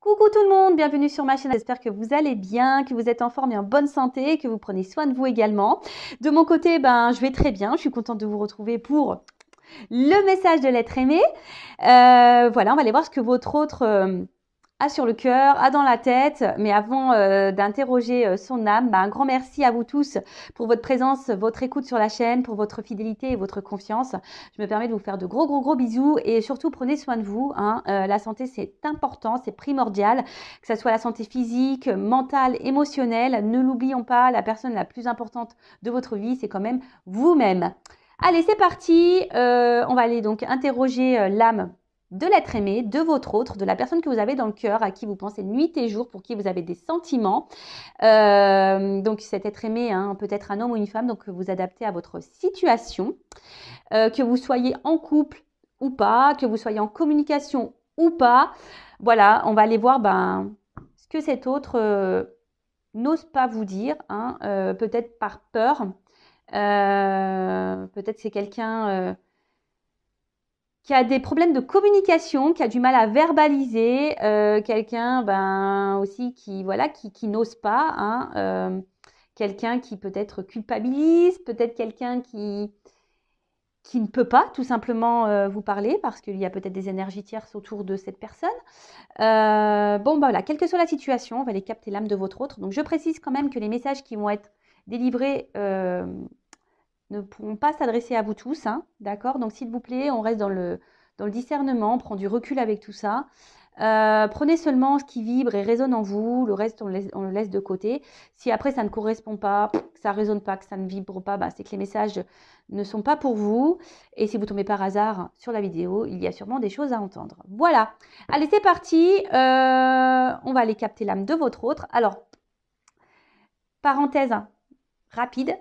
Coucou tout le monde, bienvenue sur ma chaîne. J'espère que vous allez bien, que vous êtes en forme et en bonne santé, que vous prenez soin de vous également. De mon côté, je vais très bien. Je suis contente de vous retrouver pour le message de l'être aimé. Voilà, on va aller voir ce que votre autre a sur le cœur, a dans la tête. Mais avant d'interroger son âme, un grand merci à vous tous pour votre présence, votre écoute sur la chaîne, pour votre fidélité et votre confiance. Je me permets de vous faire de gros bisous et surtout prenez soin de vous. La santé, c'est important, c'est primordial, que ce soit la santé physique, mentale, émotionnelle. Ne l'oublions pas, la personne la plus importante de votre vie, c'est quand même vous-même. Allez, c'est parti. On va aller donc interroger l'âme de l'être aimé, de votre autre, de la personne que vous avez dans le cœur, à qui vous pensez nuit et jour, pour qui vous avez des sentiments. Donc cet être aimé, peut être un homme ou une femme, donc vous adaptez à votre situation. Que vous soyez en couple ou pas, que vous soyez en communication ou pas. Voilà, on va aller voir ce que cet autre n'ose pas vous dire, peut-être par peur. Peut-être c'est quelqu'un qui a des problèmes de communication, qui a du mal à verbaliser, quelqu'un aussi qui n'ose pas, quelqu'un qui peut-être culpabilise, peut-être quelqu'un qui ne peut pas tout simplement vous parler parce qu'il y a peut-être des énergies tierces autour de cette personne. Voilà, quelle que soit la situation, on va aller capter l'âme de votre autre. Donc je précise quand même que les messages qui vont être délivrés ne pourront pas s'adresser à vous tous, d'accord? Donc s'il vous plaît, on reste dans le discernement, on prend du recul avec tout ça. Prenez seulement ce qui vibre et résonne en vous, le reste on le laisse de côté. Si après ça ne correspond pas, que ça ne résonne pas, que ça ne vibre pas, c'est que les messages ne sont pas pour vous. Et si vous tombez par hasard sur la vidéo, il y a sûrement des choses à entendre. Voilà, allez c'est parti, on va aller capter l'âme de votre autre. Alors, parenthèse rapide.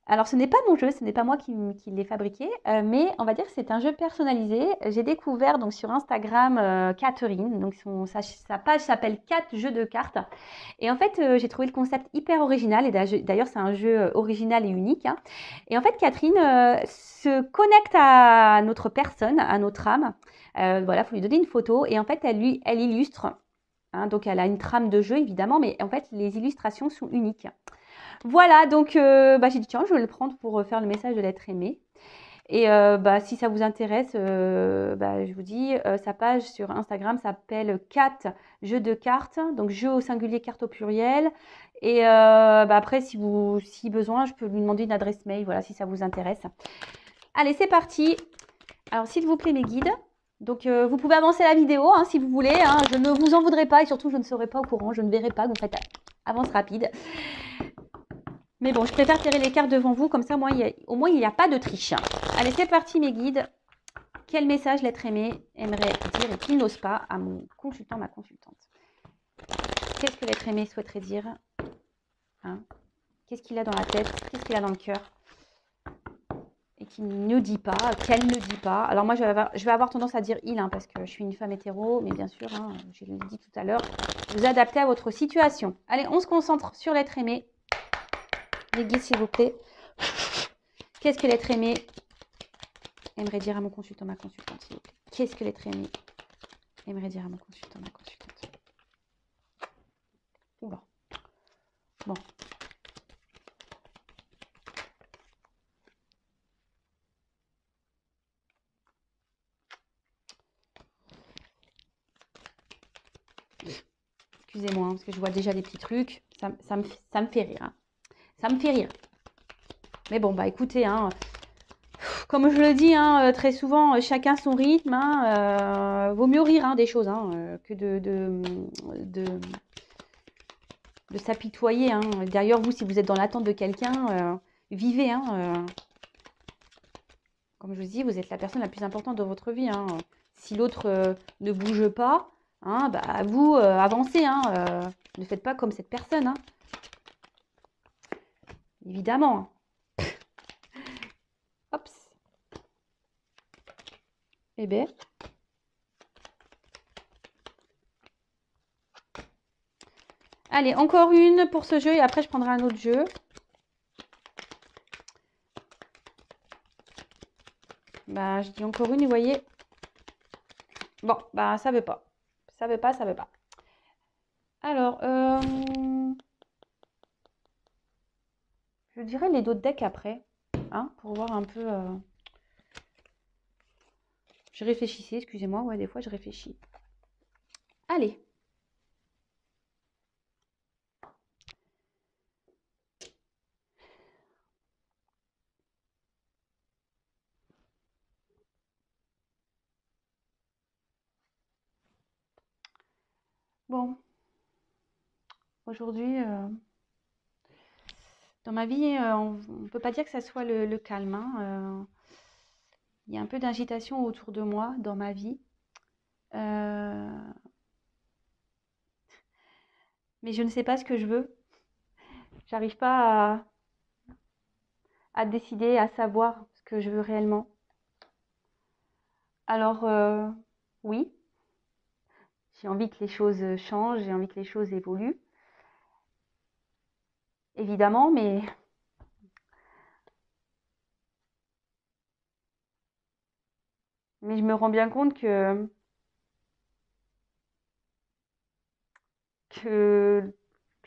Alors, ce n'est pas mon jeu, ce n'est pas moi qui l'ai fabriqué, mais on va dire que c'est un jeu personnalisé. J'ai découvert donc sur Instagram Catherine, donc sa page s'appelle 4 jeux de cartes. Et en fait, j'ai trouvé le concept hyper original, et d'ailleurs c'est un jeu original et unique. Et en fait, Catherine se connecte à notre personne, à notre âme. Voilà, il faut lui donner une photo, et en fait, elle illustre. Donc, elle a une trame de jeu, évidemment, mais en fait, les illustrations sont uniques. Voilà, donc j'ai dit tiens, je vais le prendre pour faire le message de l'être aimé. Et si ça vous intéresse, je vous dis, sa page sur Instagram s'appelle 4 jeux de cartes, donc jeux au singulier, cartes au pluriel. Et après, si besoin, je peux lui demander une adresse mail, voilà, si ça vous intéresse. Allez, c'est parti. Alors, s'il vous plaît, mes guides. Donc, vous pouvez avancer la vidéo si vous voulez. Je ne vous en voudrais pas et surtout, je ne serai pas au courant. Je ne verrai pas. Donc, faites avance rapide. Mais bon, je préfère tirer les cartes devant vous, comme ça, au moins, il n'y a pas de triche. Allez, c'est parti, mes guides. Quel message l'être aimé aimerait dire et qu'il n'ose pas à mon consultant, ma consultante? Qu'est-ce que l'être aimé souhaiterait dire? Qu'est-ce qu'il a dans la tête? Qu'est-ce qu'il a dans le cœur? Et qu'il ne dit pas, qu'elle ne dit pas. Alors moi, je vais avoir tendance à dire il, parce que je suis une femme hétéro, mais bien sûr, je l'ai dit tout à l'heure, vous adaptez à votre situation. Allez, on se concentre sur l'être aimé. Les guides, s'il vous plaît. Qu'est-ce que l'être aimé aimerait dire à mon consultant, ma consultante, s'il vous plaît? Qu'est-ce que l'être aimé aimerait dire à mon consultant, ma consultante? Oula. Bon. Excusez-moi, parce que je vois déjà des petits trucs. Ça me fait rire. Ça me fait rire. Mais bon, écoutez, comme je le dis très souvent, chacun son rythme. Vaut mieux rire des choses que de s'apitoyer. D'ailleurs, vous, si vous êtes dans l'attente de quelqu'un, vivez. Comme je vous dis, vous êtes la personne la plus importante de votre vie. Si l'autre ne bouge pas, vous, avancez. Ne faites pas comme cette personne. Évidemment. Hop. Eh bien. Allez, encore une pour ce jeu et après je prendrai un autre jeu. Je dis encore une, vous voyez. Bon, ça veut pas. Ça veut pas. Alors, je dirais les d'autres decks après, hein, pour voir un peu. Je réfléchissais, excusez-moi, ouais, des fois je réfléchis. Allez. Bon, aujourd'hui, dans ma vie, on ne peut pas dire que ça soit le calme, hein. Il y a un peu d'agitation autour de moi dans ma vie. Mais je ne sais pas ce que je veux. J'arrive pas à décider, à savoir ce que je veux réellement. Alors, oui, j'ai envie que les choses changent, j'ai envie que les choses évoluent, évidemment, mais je me rends bien compte que, que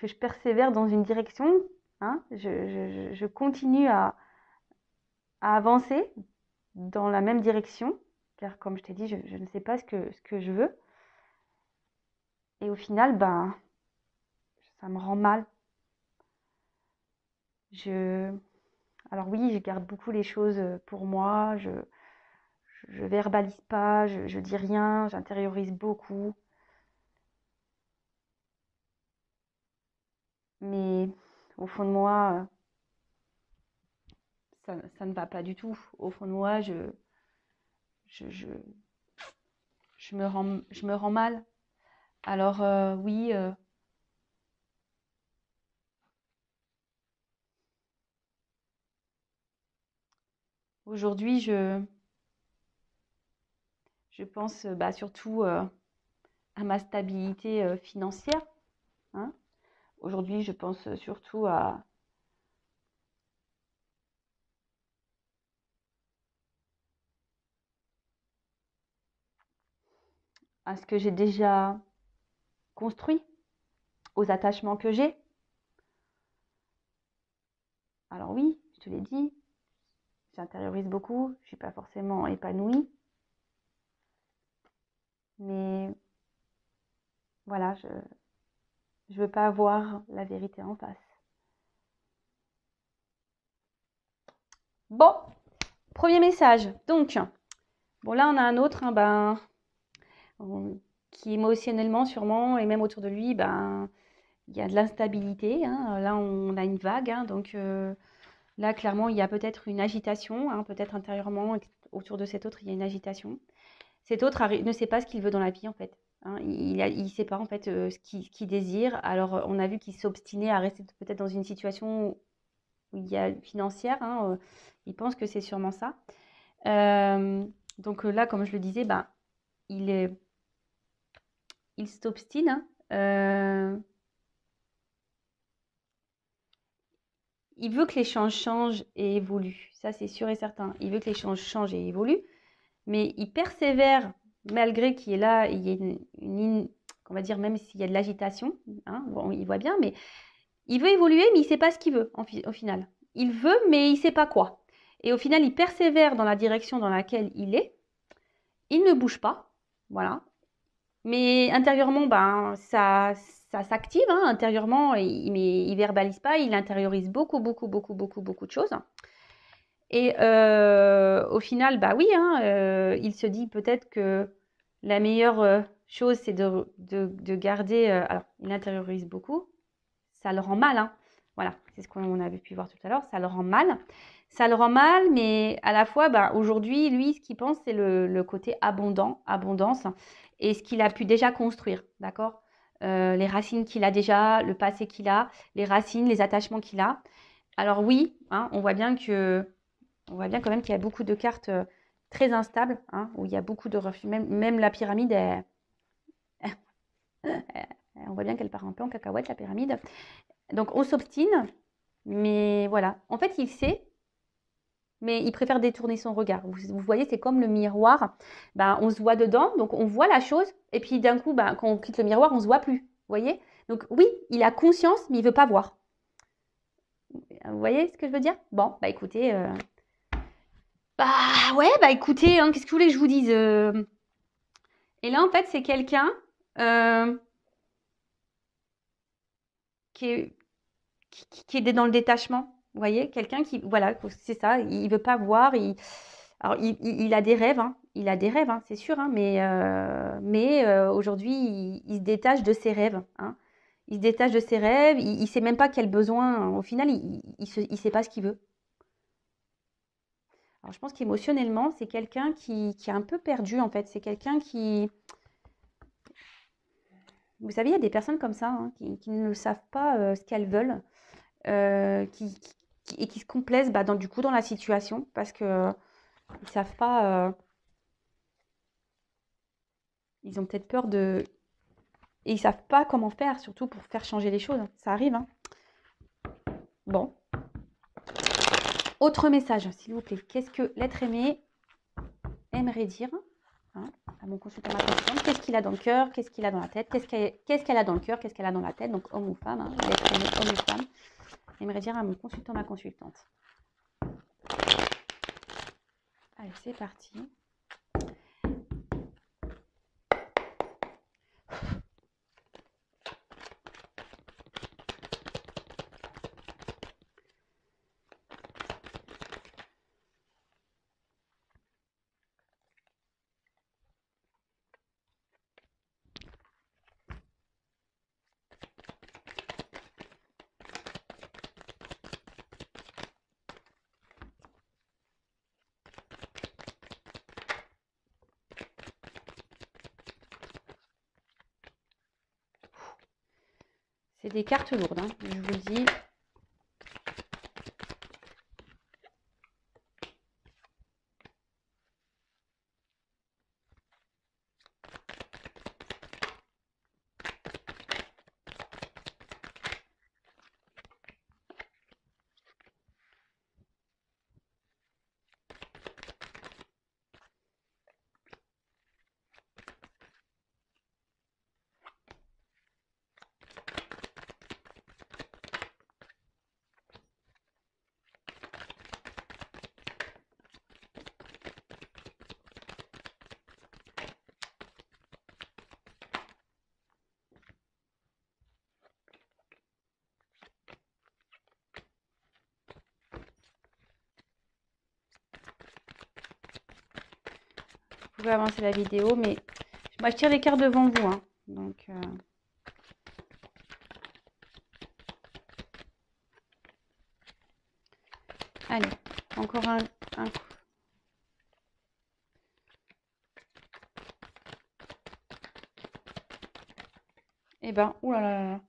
je persévère dans une direction, hein, je continue à avancer dans la même direction, car comme je t'ai dit, je ne sais pas ce que je veux. Et au final, ben, ça me rend mal. Je... Alors oui, je garde beaucoup les choses pour moi, je verbalise pas, je dis rien, j'intériorise beaucoup. Mais au fond de moi, ça ne va pas du tout. Au fond de moi, je, je, je me rends mal. Alors oui, aujourd'hui, je pense bah, surtout à ma stabilité financière, hein. Aujourd'hui, je pense surtout à ce que j'ai déjà construit, aux attachements que j'ai. Alors oui, je te l'ai dit, j'intériorise beaucoup, je ne suis pas forcément épanouie, mais voilà, je ne veux pas avoir la vérité en face. Bon, premier message. Donc, bon là on a un autre, hein, ben, qui émotionnellement sûrement, et même autour de lui, ben, il y a de l'instabilité, hein. Là on a une vague, hein, donc là clairement il y a peut-être une agitation, hein, peut-être intérieurement autour de cet autre il y a une agitation. Cet autre ne sait pas ce qu'il veut dans la vie en fait, hein. Il ne sait pas en fait ce qu'il désire. Alors on a vu qu'il s'obstinait à rester peut-être dans une situation où il y a financière, hein, il pense que c'est sûrement ça. Donc là, comme je le disais, ben, il est, il s'obstine, hein. Il veut que les choses changent et évoluent. Ça, c'est sûr et certain. Il veut que les choses changent et évoluent, mais il persévère malgré qu'il y ait là, il y ait on va dire, même s'il y a de l'agitation, hein, bon, il voit bien, mais il veut évoluer, mais il ne sait pas ce qu'il veut au final. Il veut, mais il ne sait pas quoi. Et au final, il persévère dans la direction dans laquelle il est. Il ne bouge pas, voilà. Mais intérieurement, ben, ça s'active, hein, intérieurement, mais il verbalise pas, il intériorise beaucoup, beaucoup, beaucoup, beaucoup, beaucoup de choses. Et au final, bah oui, hein, il se dit peut-être que la meilleure chose, c'est de garder. Alors, il intériorise beaucoup, ça le rend mal, hein. Voilà, c'est ce qu'on avait pu voir tout à l'heure, ça le rend mal. Ça le rend mal, mais à la fois, bah, aujourd'hui, lui, ce qu'il pense, c'est le côté abondance, et ce qu'il a pu déjà construire, d'accord? Les racines qu'il a déjà, le passé qu'il a, les racines, les attachements qu'il a. Alors oui, hein, on voit bien quand même qu'il y a beaucoup de cartes très instables, hein, où il y a beaucoup de refus. Même la pyramide, on voit bien qu'elle part un peu en cacahuète, la pyramide. Donc on s'obstine, mais voilà. En fait, il sait, mais il préfère détourner son regard. Vous voyez, c'est comme le miroir. Ben, on se voit dedans, donc on voit la chose, et puis d'un coup, ben, quand on quitte le miroir, on ne se voit plus. voyez? Donc oui, il a conscience, mais il veut pas voir. Vous voyez ce que je veux dire? Bon, bah écoutez, bah ouais, bah écoutez, hein, qu'est-ce que vous voulez que je vous dise? Et là, en fait, c'est quelqu'un qui est, qui est dans le détachement. Vous voyez, quelqu'un qui, voilà, c'est ça, il veut pas voir. Alors, il a des rêves, hein, il a des rêves, hein, c'est sûr, hein, mais aujourd'hui, il se détache de ses rêves, hein. Il se détache de ses rêves, il sait même pas quel besoin, au final, il sait pas ce qu'il veut. Alors, je pense qu'émotionnellement, c'est quelqu'un qui est un peu perdu, en fait. C'est quelqu'un qui, vous savez, il y a des personnes comme ça, hein, qui ne savent pas ce qu'elles veulent, et qui se complaisent bah, du coup dans la situation parce que ils savent pas, ils ont peut-être peur de, et ils savent pas comment faire, surtout pour faire changer les choses. Ça arrive, hein. Bon, autre message, s'il vous plaît. Qu'est-ce que l'être aimé aimerait dire, hein, à mon consultant, ma consultante? Qu'est-ce qu'il a dans le cœur? Qu'est-ce qu'il a dans la tête? Qu'est-ce qu'elle a dans le cœur? Qu'est-ce qu'elle a dans la tête? Donc homme ou femme, hein, l'être aimé, homme ou femme, aimerait dire à mon consultant, ma consultante. Allez, c'est parti. C'est des cartes lourdes, hein, je vous le dis. Vous pouvez avancer la vidéo, mais moi je tire les cartes devant vous, hein. Donc allez, encore un coup. Eh ben, oulala. Là là là.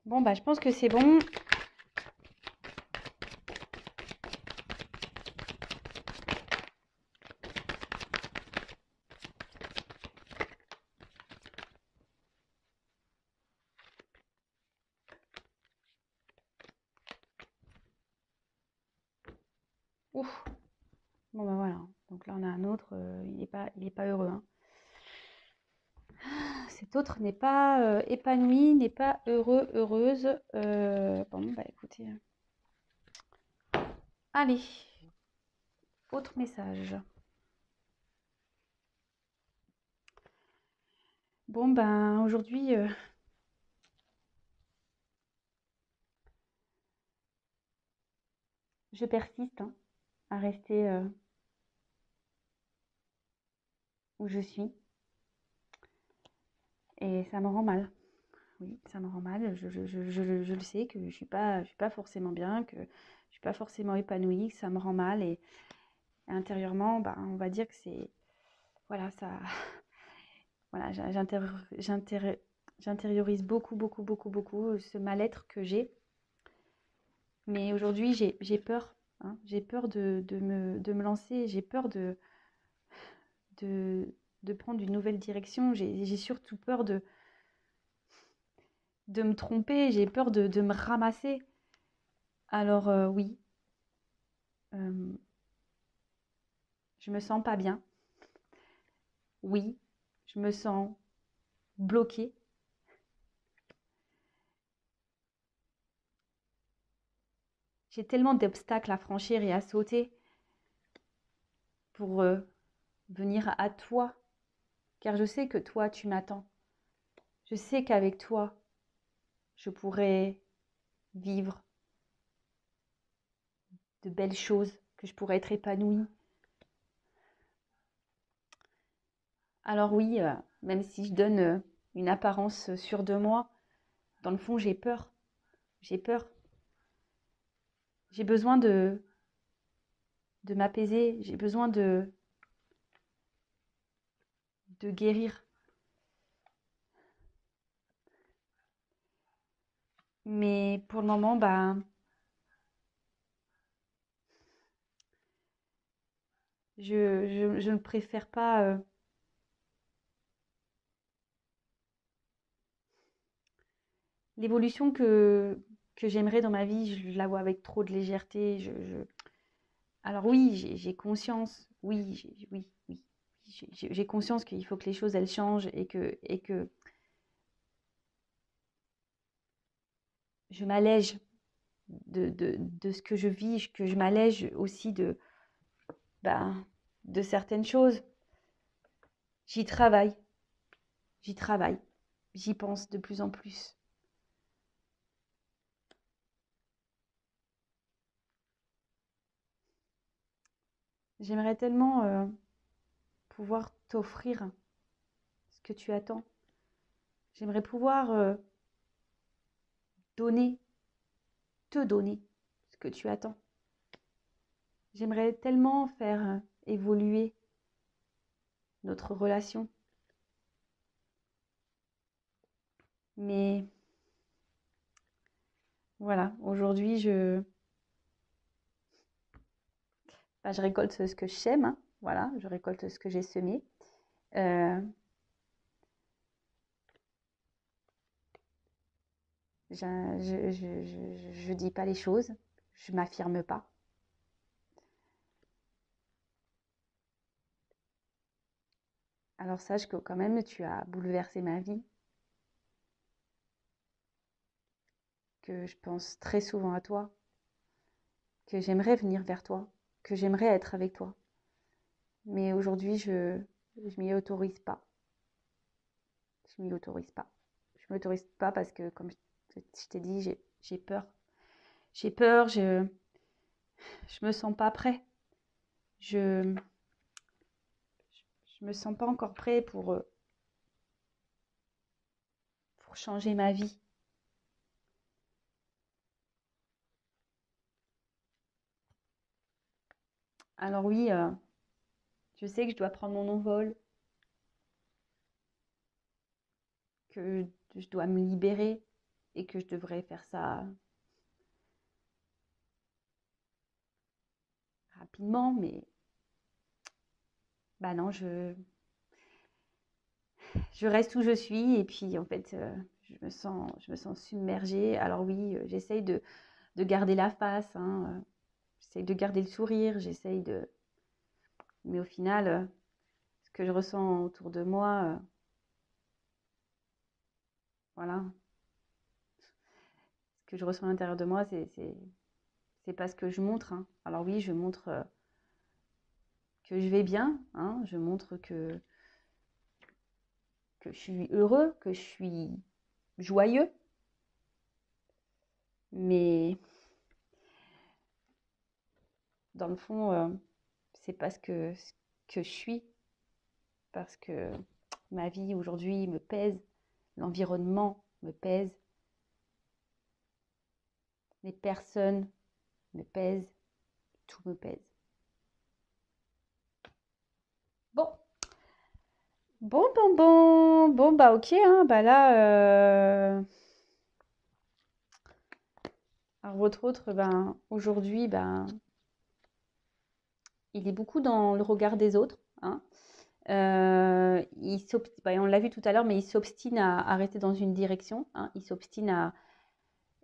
Bon, bah, je pense que c'est bon. Ouf. Bon, bah voilà. Donc là, on a un autre. Il est pas heureux, hein. Cet autre n'est pas épanoui, n'est pas heureux, heureuse. Bon, bah écoutez. Allez, autre message. Bon, ben aujourd'hui, je persiste, hein, à rester où je suis. Et ça me rend mal. Oui, ça me rend mal. Je le sais que je suis pas forcément bien, que je suis pas forcément épanouie, que ça me rend mal. Et intérieurement, bah, on va dire que c'est, voilà, ça, voilà, j'intériorise beaucoup, beaucoup, beaucoup, beaucoup ce mal-être que j'ai. Mais aujourd'hui, j'ai peur, hein. J'ai peur de me lancer, j'ai peur de, de prendre une nouvelle direction. J'ai surtout peur de me tromper, j'ai peur de me ramasser. Alors oui, euh, je me sens pas bien. Oui, je me sens bloquée. J'ai tellement d'obstacles à franchir et à sauter pour venir à toi, car je sais que toi, tu m'attends. Je sais qu'avec toi, je pourrais vivre de belles choses, que je pourrais être épanouie. Alors oui, même si je donne une apparence sûre de moi, dans le fond, j'ai peur. J'ai peur. J'ai besoin de m'apaiser. J'ai besoin de guérir. Mais pour le moment, bah, je ne préfère pas. L'évolution que j'aimerais dans ma vie, je la vois avec trop de légèreté. Alors oui, j'ai conscience. Oui, oui, oui. J'ai conscience qu'il faut que les choses elles changent et que je m'allège de ce que je vis, que je m'allège aussi bah, de certaines choses. J'y travaille, j'y travaille, j'y pense de plus en plus. J'aimerais tellement pouvoir t'offrir ce que tu attends. J'aimerais pouvoir donner, te donner ce que tu attends. J'aimerais tellement faire évoluer notre relation. Mais voilà, aujourd'hui, bah, je récolte ce que je sème, hein. Voilà, je récolte ce que j'ai semé. Euh, je dis pas les choses, je m'affirme pas. Alors sache que quand même, tu as bouleversé ma vie, que je pense très souvent à toi, que j'aimerais venir vers toi, que j'aimerais être avec toi. Mais aujourd'hui, je m'y autorise pas. Je m'y autorise pas. Je m'autorise pas parce que, comme je t'ai dit, j'ai peur. J'ai peur, je me sens pas prêt. Je, je me sens pas encore prêt pour changer ma vie. Alors oui, je sais que je dois prendre mon envol, que je dois me libérer et que je devrais faire ça rapidement, mais bah non, je reste où je suis et puis en fait, je me sens submergée. Alors oui, j'essaye de garder la face, hein, j'essaye de garder le sourire, mais au final, ce que je ressens autour de moi, voilà, ce que je ressens à l'intérieur de moi, c'est pas ce que je montre, hein. Alors oui, je montre que je vais bien, hein, je montre que je suis heureux, que je suis joyeux, mais dans le fond, c'est pas ce que je suis, parce que ma vie aujourd'hui me pèse, l'environnement me pèse, les personnes me pèsent, tout me pèse. Bon, bah ok, hein, bah là, alors votre autre, ben, aujourd'hui, ben, il est beaucoup dans le regard des autres, hein. Bah, on l'a vu tout à l'heure, mais il s'obstine à rester dans une direction, hein. Il s'obstine à...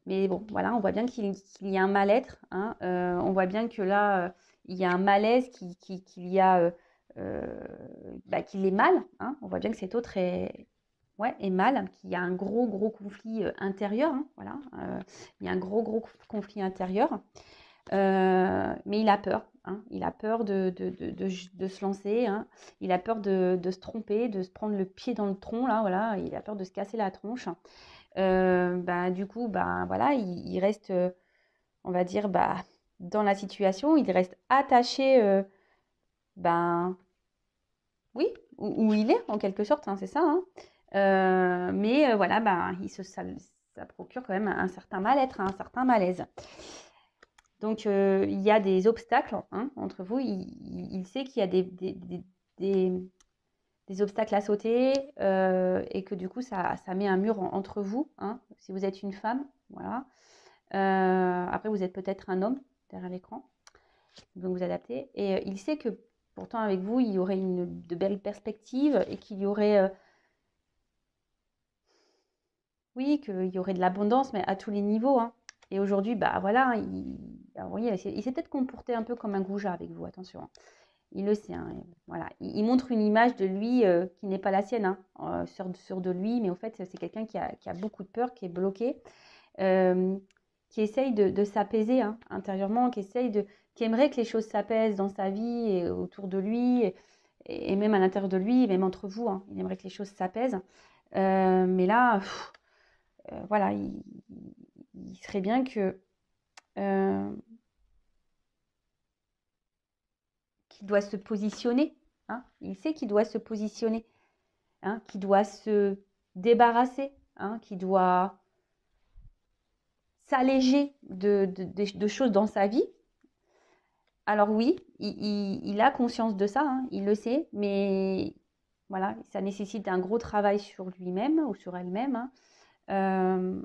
Mais bon, voilà, on voit bien qu'il y a un mal-être, hein. On voit bien que là, il y a un malaise, qu'il y a, bah, qu'il est mal, hein. On voit bien que cet autre est, ouais, est mal, qu'il y a un gros conflit intérieur, hein, voilà. Il y a un gros conflit intérieur. Mais il a peur, hein. Il a peur de se lancer, hein. Il a peur de se tromper, de se prendre le pied dans le tronc, là, voilà. Il a peur de se casser la tronche. Bah, du coup, bah, voilà, il reste, on va dire, bah, dans la situation, il reste attaché, ben, oui, où il est, en quelque sorte, hein, c'est ça, hein. Mais voilà, bah, ça procure quand même un certain mal-être, un certain malaise. Donc, il y a des obstacles, hein, entre vous. Il sait qu'il y a des- des obstacles à sauter et que du coup, ça met un mur entre vous, hein, si vous êtes une femme. Voilà. Après, vous êtes peut-être un homme derrière l'écran, donc vous adaptez. Et il sait que pourtant, avec vous, il y aurait de belles perspectives et qu'il y aurait, oui, qu'il y aurait de l'abondance, mais à tous les niveaux, hein. Et aujourd'hui, bah voilà, alors, oui, il s'est peut-être comporté un peu comme un goujat avec vous, attention, hein. Il le sait, hein, voilà. Il montre une image de lui qui n'est pas la sienne, hein, sur de lui, mais en fait, c'est quelqu'un qui a beaucoup de peur, qui est bloqué, euh, qui essaye de s'apaiser, hein, intérieurement, qui aimerait que les choses s'apaisent dans sa vie et autour de lui, et même à l'intérieur de lui, même entre vous, hein. Il aimerait que les choses s'apaisent. Mais là, voilà, il serait bien que euh, qu'il doit se positionner, hein. Il sait qu'il doit se positionner, hein, qu'il doit se débarrasser, hein, qu'il doit s'alléger de choses dans sa vie. Alors oui, il a conscience de ça, hein, il le sait, mais voilà, ça nécessite un gros travail sur lui-même ou sur elle-même, hein. Euh,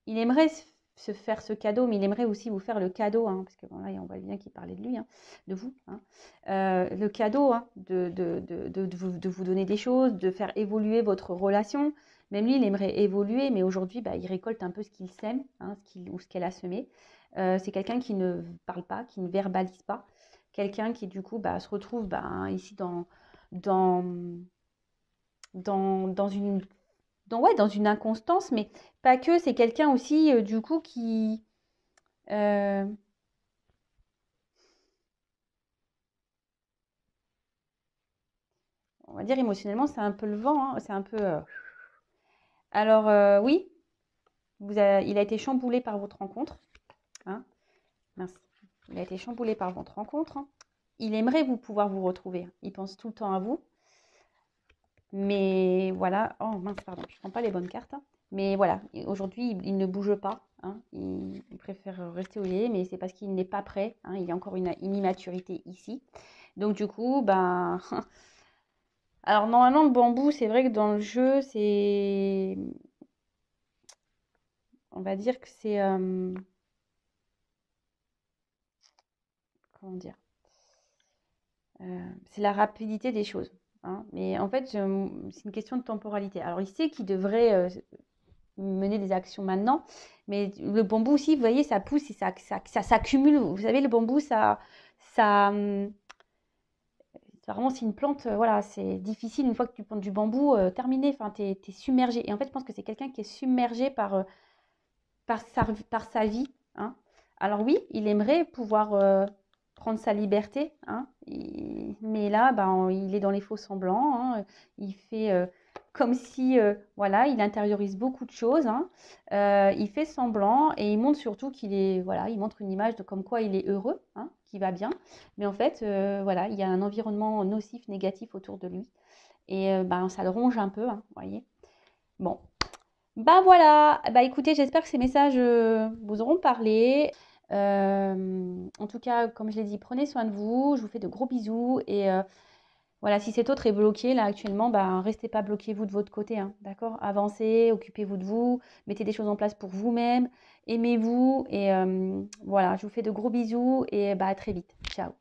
il aimerait se faire ce cadeau, mais il aimerait aussi vous faire le cadeau, hein, parce que bon, là, on voit bien qu'il parlait de lui, hein, de vous, hein. Le cadeau, hein, de vous donner des choses, de faire évoluer votre relation. Même lui, il aimerait évoluer, mais aujourd'hui, bah, il récolte un peu ce qu'il sème, hein, ou ce qu'elle a semé. C'est quelqu'un qui ne parle pas, qui ne verbalise pas, quelqu'un qui, du coup, bah, se retrouve bah, ici dans, dans une ouais, dans une inconstance, mais pas que, c'est quelqu'un aussi, du coup, qui, euh, on va dire émotionnellement, c'est un peu le vent, hein, c'est un peu... Alors, oui, il a été chamboulé par votre rencontre, hein, mince, il a été chamboulé par votre rencontre, hein. Il aimerait pouvoir vous retrouver, hein. Il pense tout le temps à vous, mais voilà, oh mince, pardon, je ne prends pas les bonnes cartes, hein. Mais voilà, aujourd'hui, il ne bouge pas, hein. Il préfère rester où il est, mais c'est parce qu'il n'est pas prêt, hein. Il y a encore une immaturité ici. Donc du coup, ben, alors normalement le bambou, c'est vrai que dans le jeu, on va dire que c'est, comment dire, c'est la rapidité des choses, hein. Mais en fait, c'est une question de temporalité. Alors il sait qu'il devrait mener des actions maintenant, mais le bambou aussi, vous voyez, ça pousse et ça s'accumule. Vous savez, le bambou, ça, vraiment, c'est une plante, voilà, c'est difficile une fois que tu plantes du bambou, terminé, enfin, t'es submergé. Et en fait, je pense que c'est quelqu'un qui est submergé par sa vie, hein. Alors oui, il aimerait pouvoir prendre sa liberté, hein, mais là, ben, il est dans les faux semblants, hein. Il fait comme si, voilà, il intériorise beaucoup de choses, hein. Il fait semblant et il montre surtout qu'il est, voilà, il montre une image de comme quoi il est heureux, hein, qu'il va bien. Mais en fait, voilà, il y a un environnement nocif, négatif autour de lui. Et ben, ça le ronge un peu, hein, vous voyez. Bon, bah voilà, bah écoutez, j'espère que ces messages vous auront parlé. En tout cas, comme je l'ai dit, prenez soin de vous. Je vous fais de gros bisous et Voilà, si cet autre est bloqué là actuellement, bah, restez pas bloqué vous de votre côté, hein, d'accord? Avancez, occupez-vous de vous, mettez des choses en place pour vous-même, aimez-vous et voilà, je vous fais de gros bisous et bah, à très vite. Ciao.